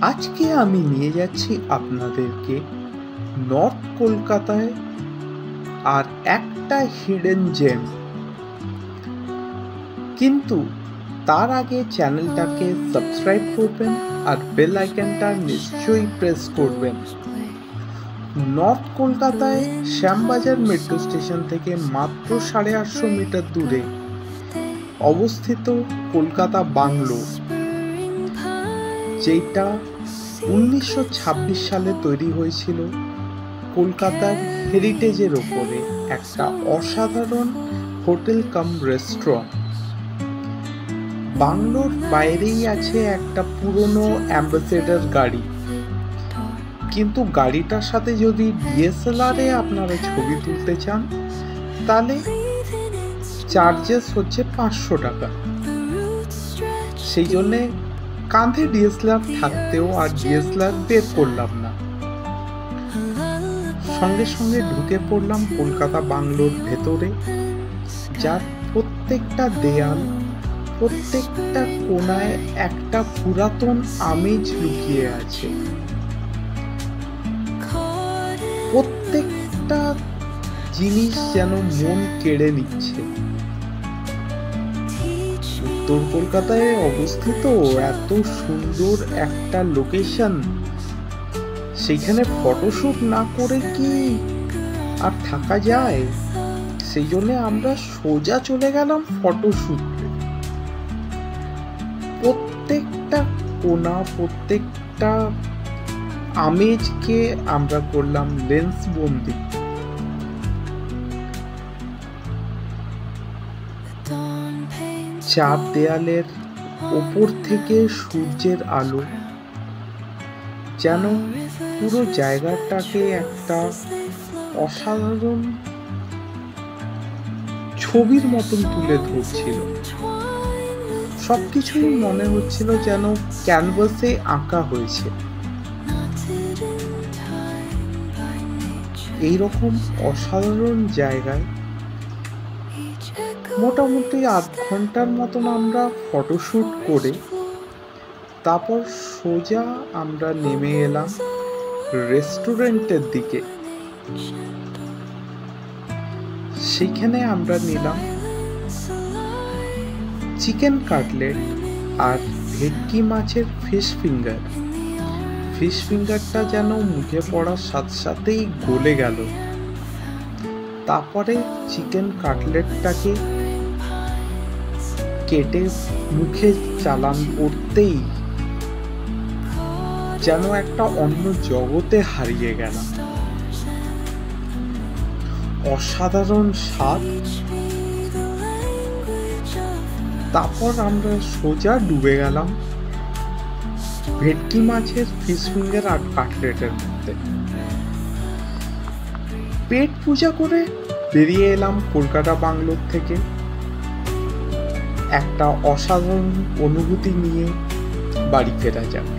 আজকে আমি নিয়ে যাচ্ছি আপনাদেরকে নর্থ কলকাতায় আর একটা হিডেন জেম। কিন্তু তার আগে চ্যানেলটাকে সাবস্ক্রাইব করবেন আর বেল আইকনটা নিশ্চয়ই প্রেস করবেন। নর্থ কলকাতায় শ্যামবাজার মেট্রো স্টেশন থেকে মাত্র 850 মিটার দূরে অবস্থিত কলকাতা বাংলো, যেটা 1926 সালে তৈরি হয়েছিল কলকাতার হেরিটেজের ওপরে একটা অসাধারণ হোটেল কাম রেস্টুরেন্ট। বাংলোর বাইরেই আছে একটা পুরনো অ্যাম্বাসেডর গাড়ি, কিন্তু গাড়িটার সাথে যদি ডিএসএলআরে আপনারা ছবি তুলতে চান তাহলে চার্জেস হচ্ছে 500 টাকা। সেই জন্যে কাঁধে ডিএসএলআর থাকতেও আর ডিএসএলআর বের করলাম না, সঙ্গে সঙ্গে ঢুকে পড়লাম কলকাতা বাংলোর ভেতরে, যার প্রত্যেকটা দেয়াল, প্রত্যেকটা কোণায় একটা পুরাতন আমেজ লুকিয়ে আছে। প্রত্যেকটা জিনিস যেন মন কেড়ে নিচ্ছে। উত্তর কলকাতায় অবস্থিত এত সুন্দর একটা লোকেশন, সেখানে ফটোশুট না করে কি আর থাকা যায়? সেই জন্য আমরা সোজা চলে গেলাম ফটোশুটে। প্রত্যেকটা কোণা, প্রত্যেকটা আমেজকে আমরা করলাম লেন্স বন্দি। চার দেয়ালের ওপর থেকে সূর্যের আলো যেন পুরো জায়গাটাকে একটা অসাধারণ ছবির মতন তুলে ধরছিল। সবকিছুই মনে হচ্ছিল যেন ক্যানভাসে আঁকা হয়েছে। এইরকম অসাধারণ জায়গায় মোটামুটি 8 ঘন্টার মতন আমরা ফটোশুট করে তারপর সোজা আমরা নেমে এলাম রেস্টুরেন্টের দিকে। সেখানে আমরা নিলাম চিকেন কাটলেট আর ভেটকি মাছের ফিশ ফিঙ্গার। ফিশ ফিঙ্গারটা যেন মুখে পড়ার সাথে সাথেই গলে গেল। তারপরে চিকেন কাটলেটটাকে কেটে মুখে চালান করতেই যেন একটা অন্য জগতে হারিয়ে গেলাম। অসাধারণ স্বাদ। তারপর আমরা সোজা ডুবে গেলাম ভেটকি মাছের ফিশ ফিঙ্গার আর কাটলেটের মধ্যে। পেট পূজা করে বেরিয়ে এলাম কলকাতা বাংলোর থেকে একটা অসাধারণ অনুভূতি নিয়ে বাড়ি ফেরা যাবে।